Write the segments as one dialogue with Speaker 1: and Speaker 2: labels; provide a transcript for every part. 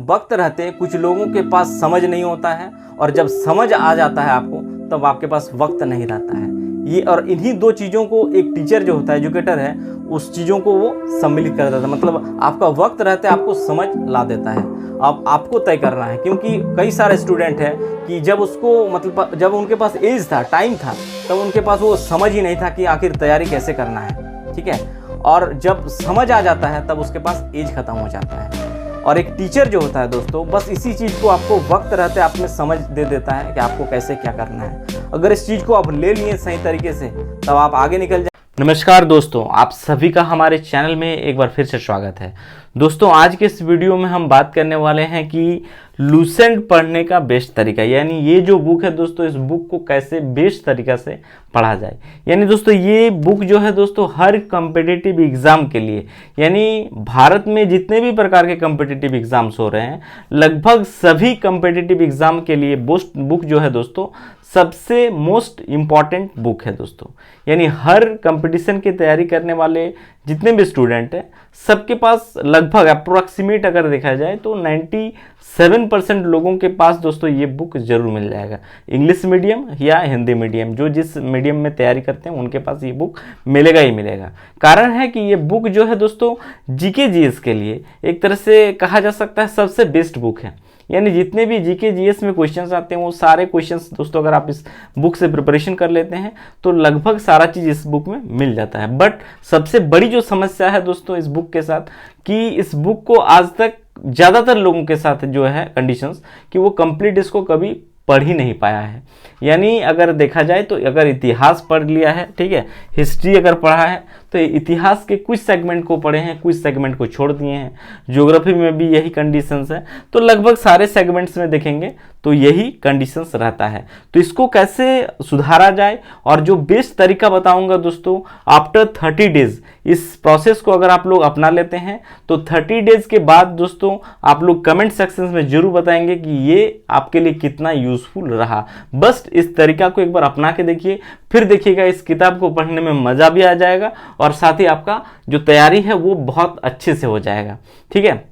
Speaker 1: वक्त रहते कुछ लोगों के पास समझ नहीं होता है, और जब समझ आ जाता है आपको तब आपके पास वक्त नहीं रहता है। ये और इन्हीं दो चीज़ों को एक टीचर जो होता है, एजुकेटर है, उस चीज़ों को वो सम्मिलित कर देता है। मतलब आपका वक्त रहते आपको समझ ला देता है। अब आपको तय करना है, क्योंकि कई सारे स्टूडेंट हैं कि जब उसको मतलब जब उनके पास एज था, टाइम था, तब उनके पास वो समझ ही नहीं था कि आखिर तैयारी कैसे करना है। ठीक है, और जब समझ आ जाता है तब उसके पास एज खत्म हो जाता है। और एक टीचर जो होता है दोस्तों, बस इसी चीज़ को आपको वक्त रहते आप में समझ दे देता है कि आपको कैसे क्या करना है। अगर इस चीज़ को आप ले लिए सही तरीके से तब आप आगे निकल जाए। नमस्कार दोस्तों, आप सभी का हमारे चैनल में एक बार फिर से स्वागत है। दोस्तों, आज के इस वीडियो में हम बात करने वाले हैं कि लूसेंट पढ़ने का बेस्ट तरीका, यानी ये जो बुक है दोस्तों, इस बुक को कैसे बेस्ट तरीका से पढ़ा जाए। यानी दोस्तों ये बुक जो है दोस्तों हर कॉम्पिटिटिव एग्जाम के लिए, यानी भारत में जितने भी प्रकार के कॉम्पिटिटिव एग्जाम्स हो रहे हैं, लगभग सभी कॉम्पिटिटिव एग्जाम के लिए बुक जो है दोस्तों सबसे मोस्ट इम्पॉर्टेंट बुक है दोस्तों। यानी हर कंपटीशन की तैयारी करने वाले जितने भी स्टूडेंट हैं, सबके पास लगभग अप्रोक्सीमेट अगर देखा जाए तो 97% लोगों के पास दोस्तों ये बुक जरूर मिल जाएगा। इंग्लिश मीडियम या हिंदी मीडियम, जो जिस मीडियम में तैयारी करते हैं उनके पास ये बुक मिलेगा ही मिलेगा। कारण है कि ये बुक जो है दोस्तों जीके जीएस के लिए एक तरह से कहा जा सकता है सबसे बेस्ट बुक है। यानी जितने भी जीके जीएस में क्वेश्चंस आते हैं वो सारे क्वेश्चंस दोस्तों अगर आप इस बुक से प्रिपरेशन कर लेते हैं तो लगभग सारा चीज़ इस बुक में मिल जाता है। बट सबसे बड़ी जो समस्या है दोस्तों इस बुक के साथ, कि इस बुक को आज तक ज़्यादातर लोगों के साथ जो है कंडीशंस कि वो कंप्लीट इसको कभी पढ़ ही नहीं पाया है। यानी अगर देखा जाए तो अगर इतिहास पढ़ लिया है, ठीक है, हिस्ट्री अगर पढ़ा है तो इतिहास के कुछ सेगमेंट को पढ़े हैं, कुछ सेगमेंट को छोड़ दिए हैं। ज्योग्राफी में भी यही कंडीशंस है, तो लगभग सारे सेगमेंट्स में देखेंगे तो यही कंडीशंस रहता है। तो इसको कैसे सुधारा जाए, और जो बेस्ट तरीका बताऊंगा दोस्तों, आफ्टर 30 डेज इस प्रोसेस को अगर आप लोग अपना लेते हैं तो 30 डेज के बाद दोस्तों आप लोग कमेंट सेक्शन में जरूर बताएंगे कि ये आपके लिए कितना यूजफुल रहा। बस इस तरीका को एक बार अपना के देखिए, फिर देखिएगा इस किताब को पढ़ने में मजा भी आ जाएगा और साथ ही आपका जो तैयारी है वो बहुत अच्छे से हो जाएगा। ठीक है,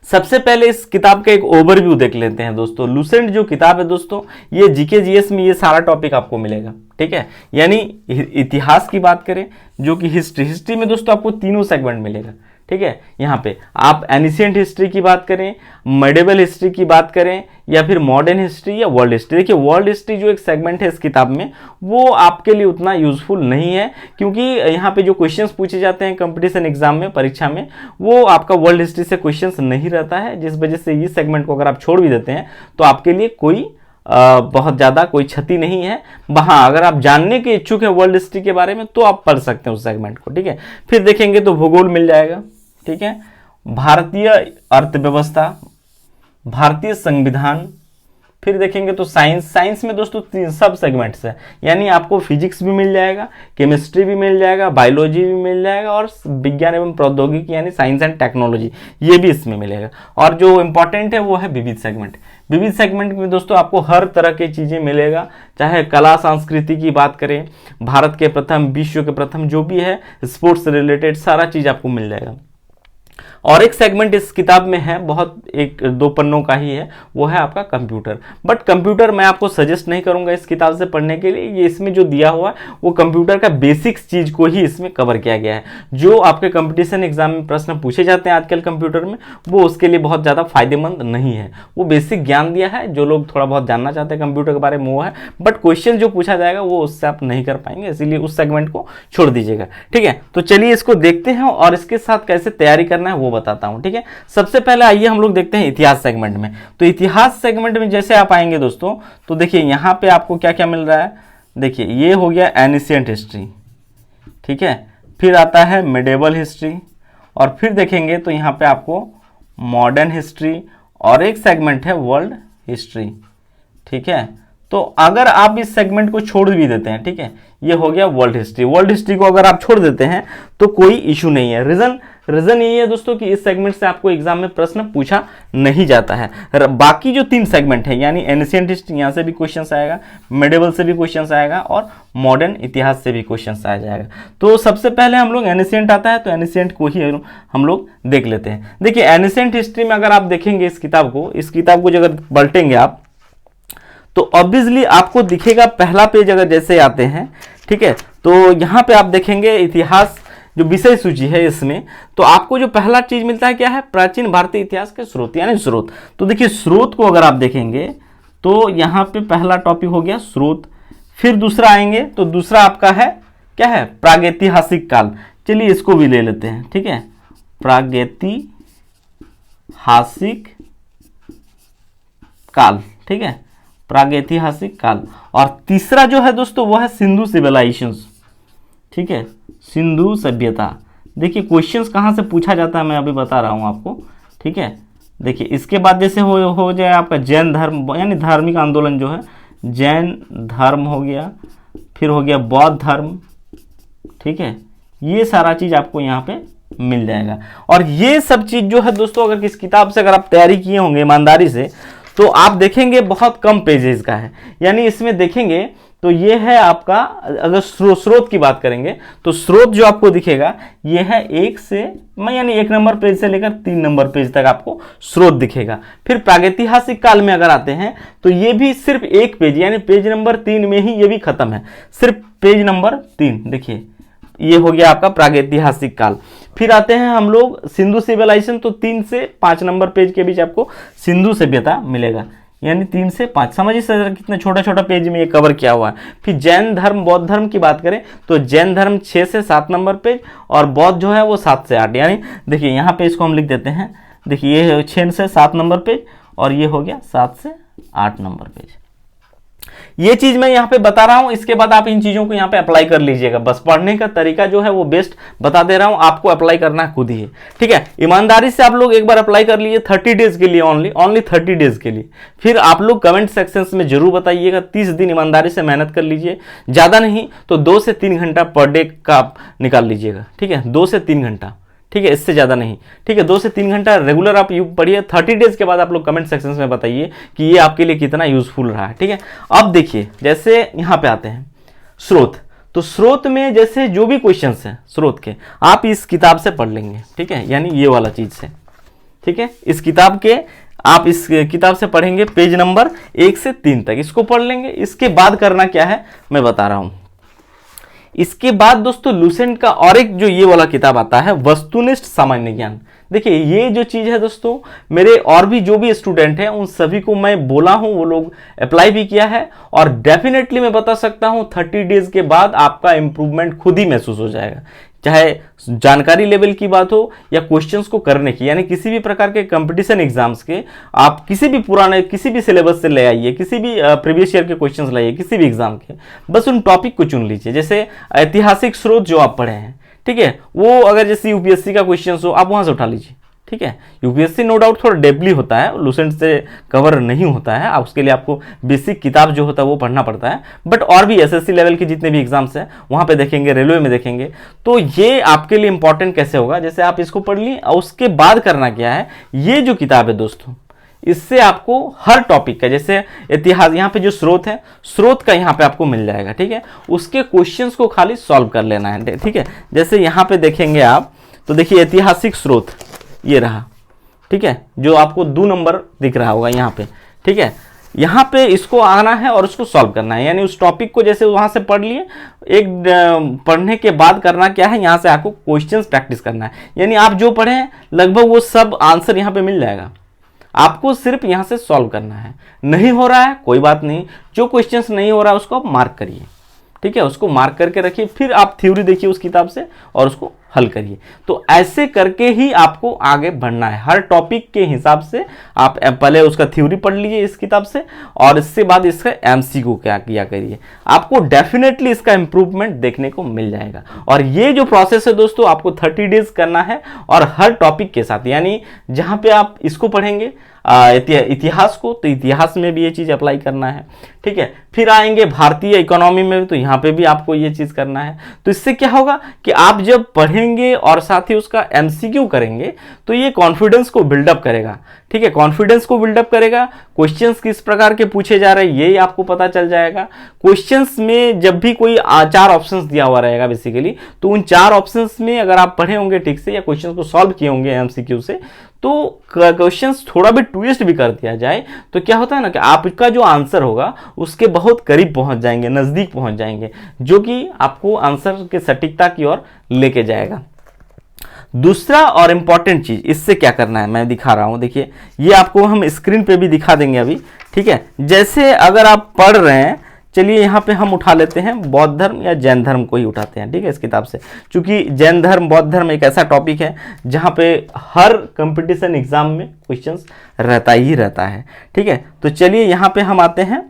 Speaker 1: सबसे पहले इस किताब का एक ओवरव्यू देख लेते हैं दोस्तों। लूसेंट जो किताब है दोस्तों, ये जीके जीएस में ये सारा टॉपिक आपको मिलेगा। ठीक है, यानी इतिहास की बात करें जो कि हिस्ट्री में दोस्तों आपको तीनों सेगमेंट मिलेगा। ठीक है, यहाँ पे आप एनिशिएंट हिस्ट्री की बात करें, मेडिवल हिस्ट्री की बात करें, या फिर मॉडर्न हिस्ट्री या वर्ल्ड हिस्ट्री। देखिए वर्ल्ड हिस्ट्री जो एक सेगमेंट है इस किताब में, वो आपके लिए उतना यूजफुल नहीं है, क्योंकि यहाँ पे जो क्वेश्चंस पूछे जाते हैं कंपटीशन एग्जाम में, परीक्षा में, वो आपका वर्ल्ड हिस्ट्री से क्वेश्चंस नहीं रहता है, जिस वजह से इस सेगमेंट को अगर आप छोड़ भी देते हैं तो आपके लिए कोई बहुत ज़्यादा कोई क्षति नहीं है। हाँ, अगर आप जानने के इच्छुक हैं वर्ल्ड हिस्ट्री के बारे में तो आप पढ़ सकते हैं उस सेगमेंट को। ठीक है, फिर देखेंगे तो भूगोल मिल जाएगा। ठीक है, भारतीय अर्थव्यवस्था, भारतीय संविधान, फिर देखेंगे तो साइंस में दोस्तों 3 सब सेगमेंट्स है। यानी आपको फिजिक्स भी मिल जाएगा, केमिस्ट्री भी मिल जाएगा, बायोलॉजी भी मिल जाएगा, और विज्ञान एवं प्रौद्योगिकी यानी साइंस एंड टेक्नोलॉजी ये भी इसमें मिलेगा। और जो इंपॉर्टेंट है वो है विविध सेगमेंट। विविध सेगमेंट में दोस्तों आपको हर तरह की चीज़ें मिलेगा, चाहे कला संस्कृति की बात करें, भारत के प्रथम, विश्व के प्रथम, जो भी है स्पोर्ट्स रिलेटेड सारा चीज़ आपको मिल जाएगा। और एक सेगमेंट इस किताब में है, बहुत 1-2 पन्नों का ही है, वो है आपका कंप्यूटर। बट कंप्यूटर मैं आपको सजेस्ट नहीं करूंगा इस किताब से पढ़ने के लिए। ये इसमें जो दिया हुआ है वो कंप्यूटर का बेसिक्स चीज को ही इसमें कवर किया गया है। जो आपके कंपटीशन एग्जाम में प्रश्न पूछे जाते हैं आजकल कंप्यूटर में, वो उसके लिए बहुत ज़्यादा फायदेमंद नहीं है। वो बेसिक ज्ञान दिया है, जो लोग थोड़ा बहुत जानना चाहते हैं कंप्यूटर के बारे में वो है, बट क्वेश्चन जो पूछा जाएगा वो उससे आप नहीं कर पाएंगे, इसीलिए उस सेगमेंट को छोड़ दीजिएगा। ठीक है, तो चलिए इसको देखते हैं और इसके साथ कैसे तैयारी करना है वो बताता हूं। ठीक है, सबसे पहले आइए हम लोग देखते हैं इतिहास सेगमेंट में। तो इतिहास सेगमेंट में जैसे आप आएंगे दोस्तों, तो देखिए यहां पे आपको क्या क्या मिल रहा है। देखिए ये हो गया एनिशिएंट हिस्ट्री, ठीक है, फिर आता है मिडेवल हिस्ट्री, और फिर देखेंगे तो यहां पे आपको मॉडर्न हिस्ट्री, और एक सेगमेंट है वर्ल्ड हिस्ट्री। ठीक है, तो अगर आप इस सेगमेंट को छोड़ भी देते हैं, ठीक है, ये हो गया वर्ल्ड हिस्ट्री। वर्ल्ड हिस्ट्री को अगर आप छोड़ देते हैं तो कोई इशू नहीं है। रीजन रीजन यही है दोस्तों कि इस सेगमेंट से आपको एग्जाम में प्रश्न पूछा नहीं जाता है। बाकी जो 3 सेगमेंट है यानी एंशिएंट हिस्ट्री, यहाँ से भी क्वेश्चन आएगा, मेडिवल से भी क्वेश्चन आएगा और मॉडर्न इतिहास से भी क्वेश्चन आ जाएगा। तो सबसे पहले हम लोग एंशिएंट आता है तो एंशिएंट को ही हम लोग देख लेते हैं। देखिए एंशिएंट हिस्ट्री में अगर आप देखेंगे इस किताब को जो अगर पलटेंगे आप तो ऑब्वियसली आपको दिखेगा पहला पेज अगर जैसे आते हैं, ठीक है, तो यहाँ पे आप देखेंगे इतिहास जो विषय सूची है इसमें, तो आपको जो पहला चीज मिलता है क्या है, प्राचीन भारतीय इतिहास के स्रोत यानी स्रोत। तो देखिए स्रोत को अगर आप देखेंगे तो यहाँ पे पहला टॉपिक हो गया स्रोत, फिर दूसरा आएंगे तो दूसरा आपका है क्या है, प्रागैतिहासिक काल। चलिए इसको भी ले लेते हैं, ठीक है, प्रागैतिहासिक काल, ठीक है, प्रागैतिहासिक काल। और तीसरा जो है दोस्तों वो है सिंधु सिविलाइजेशंस, ठीक है, सिंधु सभ्यता। देखिए क्वेश्चंस कहाँ से पूछा जाता है मैं अभी बता रहा हूँ आपको, ठीक है। देखिए इसके बाद जैसे हो जाए आपका जैन धर्म यानी धार्मिक आंदोलन जो है, जैन धर्म हो गया, फिर हो गया बौद्ध धर्म, ठीक है, ये सारा चीज आपको यहाँ पे मिल जाएगा। और ये सब चीज जो है दोस्तों अगर किस किताब से अगर आप तैयारी किए होंगे ईमानदारी से तो आप देखेंगे बहुत कम पेजेस का है, यानी इसमें देखेंगे तो ये है आपका, अगर स्रोत की बात करेंगे तो स्रोत जो आपको दिखेगा ये है 1 नंबर पेज से लेकर 3 नंबर पेज तक आपको स्रोत दिखेगा। फिर प्रागैतिहासिक काल में अगर आते हैं तो ये भी सिर्फ 1 पेज यानी पेज नंबर 3 में ही ये भी खत्म है, सिर्फ पेज नंबर 3। देखिए ये हो गया आपका प्रागैतिहासिक काल। फिर आते हैं हम लोग सिंधु सिविलाइजेशन, तो 3 से 5 नंबर पेज के बीच आपको सिंधु सभ्यता मिलेगा, यानी 3 से 5। समझिए सर कितना छोटा छोटा पेज में ये कवर किया हुआ है। फिर जैन धर्म बौद्ध धर्म की बात करें तो जैन धर्म 6 से 7 नंबर पेज और बौद्ध जो है वो 7 से 8, यानी देखिए यहाँ पे इसको हम लिख देते हैं, देखिए ये 6 से 7 नंबर पेज और ये हो गया 7 से 8 नंबर पेज। ये चीज मैं यहाँ पे बता रहा हूं, इसके बाद आप इन चीजों को यहाँ पे अप्लाई कर लीजिएगा। बस पढ़ने का तरीका जो है वो बेस्ट बता दे रहा हूं, आपको अप्लाई करना खुद ही है, ठीक है। ईमानदारी से आप लोग एक बार अप्लाई कर लीजिए 30 डेज के लिए, ओनली 30 डेज के लिए। फिर आप लोग कमेंट सेक्शन में जरूर बताइएगा। 30 दिन ईमानदारी से मेहनत कर लीजिए, ज्यादा नहीं तो 2 से 3 घंटा पर डे का आप निकाल लीजिएगा, ठीक है, 2 से 3 घंटा, ठीक है, इससे ज़्यादा नहीं, ठीक है, 2 से 3 घंटा रेगुलर आप पढ़िए। 30 डेज के बाद आप लोग कमेंट सेक्शन में बताइए कि ये आपके लिए कितना यूजफुल रहा है, ठीक है। अब देखिए जैसे यहाँ पे आते हैं स्रोत, तो स्रोत में जैसे जो भी क्वेश्चंस हैं स्रोत के आप इस किताब से पढ़ लेंगे, ठीक है, यानी ये वाला चीज से, ठीक है, इस किताब के आप इस किताब से पढ़ेंगे पेज नंबर 1 से 3 तक, इसको पढ़ लेंगे। इसके बाद करना क्या है मैं बता रहा हूं। इसके बाद दोस्तों लुसेंट का और एक जो ये वाला किताब आता है वस्तुनिष्ठ सामान्य ज्ञान। देखिए ये जो चीज है दोस्तों, मेरे और भी जो भी स्टूडेंट हैं उन सभी को मैं बोला हूं, वो लोग अप्लाई भी किया है और डेफिनेटली मैं बता सकता हूं 30 डेज के बाद आपका इंप्रूवमेंट खुद ही महसूस हो जाएगा, चाहे जानकारी लेवल की बात हो या क्वेश्चंस को करने की, यानी किसी भी प्रकार के कंपटीशन एग्जाम्स के आप किसी भी पुराने किसी भी सिलेबस से ले आइए, किसी भी प्रीवियस ईयर के क्वेश्चंस लाइए, किसी भी एग्जाम के, बस उन टॉपिक को चुन लीजिए। जैसे ऐतिहासिक स्रोत जो आप पढ़े हैं, ठीक है, वो अगर जैसे यूपीएससी का क्वेश्चन हो आप वहां से उठा लीजिए, ठीक है। यूपीएससी नो डाउट थोड़ा डेपली होता है, लुसेंट से कवर नहीं होता है, उसके लिए आपको बेसिक किताब जो होता है वो पढ़ना पड़ता है, बट और भी एसएससी लेवल के जितने भी एग्जाम्स हैं वहां पे देखेंगे, रेलवे में देखेंगे, तो ये आपके लिए इंपॉर्टेंट कैसे होगा, जैसे आप इसको पढ़ लिए और उसके बाद करना क्या है, ये जो किताब है दोस्तों इससे आपको हर टॉपिक का, जैसे इतिहास यहाँ पे जो स्रोत है, स्रोत का यहाँ पे आपको मिल जाएगा, ठीक है, उसके क्वेश्चंस को खाली सॉल्व कर लेना है, ठीक है। जैसे यहाँ पे देखेंगे आप तो देखिए ऐतिहासिक स्रोत ये रहा, ठीक है, जो आपको 2 नंबर दिख रहा होगा यहाँ पे, ठीक है, यहाँ पे इसको आना है और उसको सॉल्व करना है, यानी उस टॉपिक को जैसे वहां से पढ़ लिए, एक पढ़ने के बाद करना क्या है, यहाँ से आपको क्वेश्चंस प्रैक्टिस करना है, यानी आप जो पढ़े हैं लगभग वो सब आंसर यहाँ पे मिल जाएगा, आपको सिर्फ यहाँ से सॉल्व करना है। नहीं हो रहा है कोई बात नहीं, जो क्वेश्चंस नहीं हो रहा है उसको आप मार्क करिए, ठीक है, उसको मार्क करके रखिए, फिर आप थ्योरी देखिए उस किताब से और उसको हल करिए। तो ऐसे करके ही आपको आगे बढ़ना है, हर टॉपिक के हिसाब से आप पहले उसका थ्योरी पढ़ लीजिए इस किताब से और इसके बाद इसका एमसीक्यू क्या किया करिए, आपको डेफिनेटली इसका इंप्रूवमेंट देखने को मिल जाएगा। और ये जो प्रोसेस है दोस्तों आपको 30 डेज करना है और हर टॉपिक के साथ, यानी जहां पे आप इसको पढ़ेंगे इतिहास को, तो इतिहास में भी ये चीज़ अप्लाई करना है, ठीक है। फिर आएंगे भारतीय इकोनॉमी में, तो यहाँ पे भी आपको ये चीज़ करना है। तो इससे क्या होगा कि आप जब पढ़ेंगे और साथ ही उसका एमसीक्यू करेंगे तो ये कॉन्फिडेंस को बिल्डअप करेगा, ठीक है, कॉन्फिडेंस को बिल्डअप करेगा। क्वेश्चंस किस प्रकार के पूछे जा रहे हैं ये आपको पता चल जाएगा। क्वेश्चंस में जब भी कोई 4 ऑप्शंस दिया हुआ रहेगा बेसिकली, तो उन 4 ऑप्शंस में अगर आप पढ़े होंगे ठीक से या क्वेश्चंस को सॉल्व किए होंगे एमसीक्यू से, तो क्वेश्चंस थोड़ा भी ट्विस्ट भी कर दिया जाए तो क्या होता है ना कि आपका जो आंसर होगा उसके बहुत करीब पहुंच जाएंगे, नज़दीक पहुंच जाएंगे, जो कि आपको आंसर के सटीकता की ओर लेके जाएगा। दूसरा और इंपॉर्टेंट चीज, इससे क्या करना है मैं दिखा रहा हूं, देखिए ये आपको हम स्क्रीन पे भी दिखा देंगे अभी, ठीक है। जैसे अगर आप पढ़ रहे हैं, चलिए यहाँ पे हम उठा लेते हैं बौद्ध धर्म या जैन धर्म को ही उठाते हैं, ठीक है, इस किताब से, क्योंकि जैन धर्म बौद्ध धर्म एक ऐसा टॉपिक है जहाँ पे हर कंपटीशन एग्जाम में क्वेश्चंस रहता ही रहता है, ठीक है। तो चलिए यहाँ पे हम आते हैं,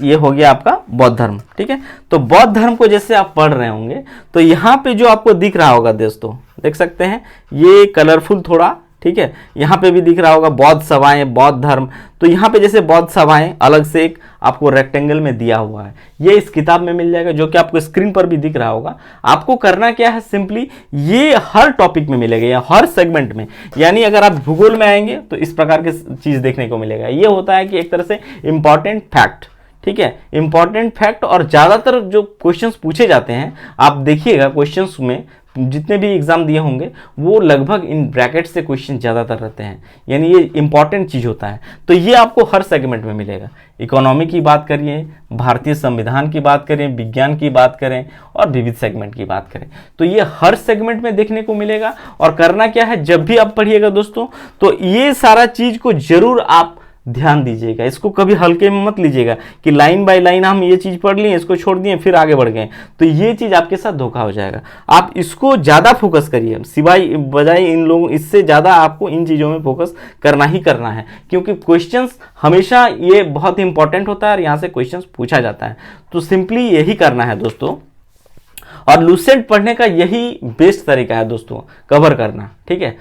Speaker 1: ये हो गया आपका बौद्ध धर्म, ठीक है। तो बौद्ध धर्म को जैसे आप पढ़ रहे होंगे तो यहाँ पे जो आपको दिख रहा होगा दोस्तों, देख सकते हैं ये कलरफुल थोड़ा, ठीक है, यहाँ पे भी दिख रहा होगा बौद्ध सभाएं, बौद्ध धर्म। तो यहाँ पे जैसे बौद्ध सभाएं अलग से एक आपको रेक्टेंगल में दिया हुआ है, ये इस किताब में मिल जाएगा, जो कि आपको स्क्रीन पर भी दिख रहा होगा। आपको करना क्या है, सिंपली ये हर टॉपिक में मिलेगा या हर सेगमेंट में, यानी अगर आप भूगोल में आएंगे तो इस प्रकार की चीज देखने को मिलेगा। ये होता है कि एक तरह से इंपॉर्टेंट फैक्ट, ठीक है, इंपॉर्टेंट फैक्ट। और ज्यादातर जो क्वेश्चंस पूछे जाते हैं आप देखिएगा, क्वेश्चंस में जितने भी एग्जाम दिए होंगे वो लगभग इन ब्रैकेट से क्वेश्चन ज्यादातर रहते हैं, यानी ये इंपॉर्टेंट चीज होता है। तो ये आपको हर सेगमेंट में मिलेगा। इकोनॉमी की बात करिए, भारतीय संविधान की बात करें, विज्ञान की बात करें और विविध सेगमेंट की बात करें, तो ये हर सेगमेंट में देखने को मिलेगा। और करना क्या है, जब भी आप पढ़िएगा दोस्तों, तो ये सारा चीज को जरूर आप ध्यान दीजिएगा, इसको कभी हल्के में मत लीजिएगा कि लाइन बाय लाइन हम ये चीज पढ़ लिए, इसको छोड़ दिए, फिर आगे बढ़ गए, तो ये चीज आपके साथ धोखा हो जाएगा। आप इसको ज्यादा फोकस करिए, सिवाय बजाय इन लोगों, इससे ज्यादा आपको इन चीजों में फोकस करना ही करना है, क्योंकि क्वेश्चंस हमेशा ये बहुत इंपॉर्टेंट होता है और यहाँ से क्वेश्चंस पूछा जाता है। तो सिंपली यही करना है दोस्तों, और लूसेंट पढ़ने का यही बेस्ट तरीका है दोस्तों, कवर करना, ठीक है।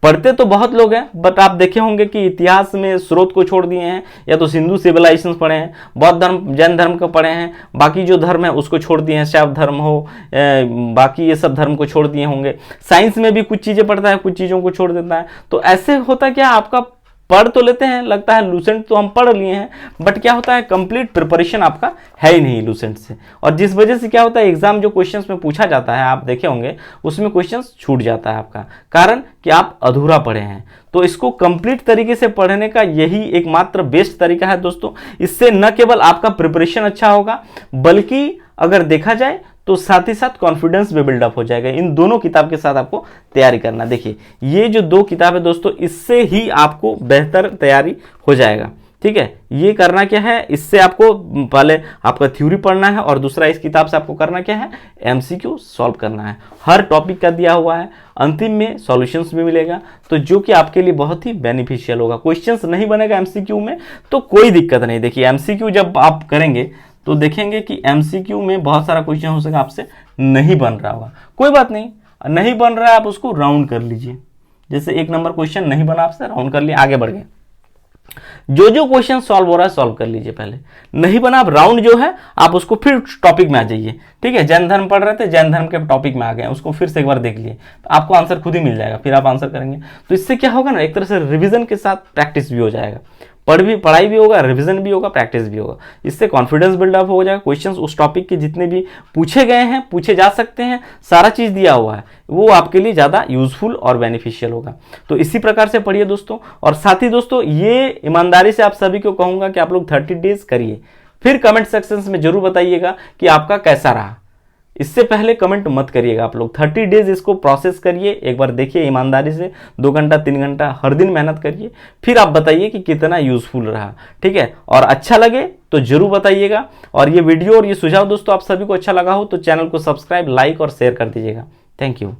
Speaker 1: पढ़ते तो बहुत लोग हैं, बट आप देखे होंगे कि इतिहास में स्रोत को छोड़ दिए हैं, या तो सिंधु सिविलाइजेशन पढ़े हैं, बौद्ध धर्म जैन धर्म को पढ़े हैं, बाकी जो धर्म है उसको छोड़ दिए हैं, शैव धर्म हो, बाकी ये सब धर्म को छोड़ दिए होंगे। साइंस में भी कुछ चीज़ें पढ़ता है, कुछ चीज़ों को छोड़ देता है। तो ऐसे होता क्या, आपका पढ़ तो लेते हैं, लगता है लूसेंट तो हम पढ़ लिए हैं, बट क्या होता है, कंप्लीट प्रिपरेशन आपका है ही नहीं लूसेंट से। और जिस वजह से क्या होता है, एग्जाम जो क्वेश्चंस में पूछा जाता है आप देखे होंगे उसमें क्वेश्चंस छूट जाता है आपका, कारण कि आप अधूरा पढ़े हैं। तो इसको कंप्लीट तरीके से पढ़ने का यही एकमात्र बेस्ट तरीका है दोस्तों। इससे न केवल आपका प्रिपरेशन अच्छा होगा, बल्कि अगर देखा जाए तो साथ ही साथ कॉन्फिडेंस भी बिल्डअप हो जाएगा। इन दोनों किताब के साथ आपको तैयारी करना, देखिए ये जो 2 किताब है दोस्तों, इससे ही आपको बेहतर तैयारी हो जाएगा, ठीक है। ये करना क्या है, इससे आपको पहले आपका थ्योरी पढ़ना है, और दूसरा इस किताब से आपको करना क्या है, एमसीक्यू सॉल्व करना है। हर टॉपिक का दिया हुआ है, अंतिम में सॉल्यूशंस भी मिलेगा, तो जो कि आपके लिए बहुत ही बेनिफिशियल होगा। क्वेश्चंस नहीं बनेगा एमसीक्यू में तो कोई दिक्कत नहीं। देखिए एमसीक्यू जब आप करेंगे तो देखेंगे कि एमसीक्यू में बहुत सारा क्वेश्चन हो सके आपसे नहीं बन रहा होगा, कोई बात नहीं, नहीं बन रहा है आप उसको राउंड कर लीजिए। जैसे 1 नंबर क्वेश्चन नहीं बना आपसे, राउंड कर लिए, आगे बढ़ गए। जो क्वेश्चन सॉल्व हो रहा है सॉल्व कर लीजिए, पहले नहीं बना आप राउंड जो है आप उसको फिर टॉपिक में आ जाइए, ठीक है। जैन धर्म पढ़ रहे थे, जैन धर्म के टॉपिक में आ गए, उसको फिर से एक बार देख लिए, तो आपको आंसर खुद ही मिल जाएगा, फिर आप आंसर करेंगे। तो इससे क्या होगा ना, एक तरह से रिविजन के साथ प्रैक्टिस भी हो जाएगा, पढ़ाई भी होगा, रिवीजन भी होगा, प्रैक्टिस भी होगा। इससे कॉन्फिडेंस बिल्डअप हो जाएगा। क्वेश्चंस उस टॉपिक के जितने भी पूछे गए हैं, पूछे जा सकते हैं, सारा चीज़ दिया हुआ है, वो आपके लिए ज़्यादा यूजफुल और बेनिफिशियल होगा। तो इसी प्रकार से पढ़िए दोस्तों। और साथ ही दोस्तों ये ईमानदारी से आप सभी को कहूँगा कि आप लोग 30 डेज करिए, फिर कमेंट सेक्शन में जरूर बताइएगा कि आपका कैसा रहा। इससे पहले कमेंट मत करिएगा आप लोग, 30 डेज इसको प्रोसेस करिए, एक बार देखिए ईमानदारी से, 2 घंटा 3 घंटा हर दिन मेहनत करिए, फिर आप बताइए कि कितना यूजफुल रहा, ठीक है। और अच्छा लगे तो जरूर बताइएगा। और ये वीडियो और ये सुझाव दोस्तों आप सभी को अच्छा लगा हो तो चैनल को सब्सक्राइब, लाइक और शेयर कर दीजिएगा। Thank you.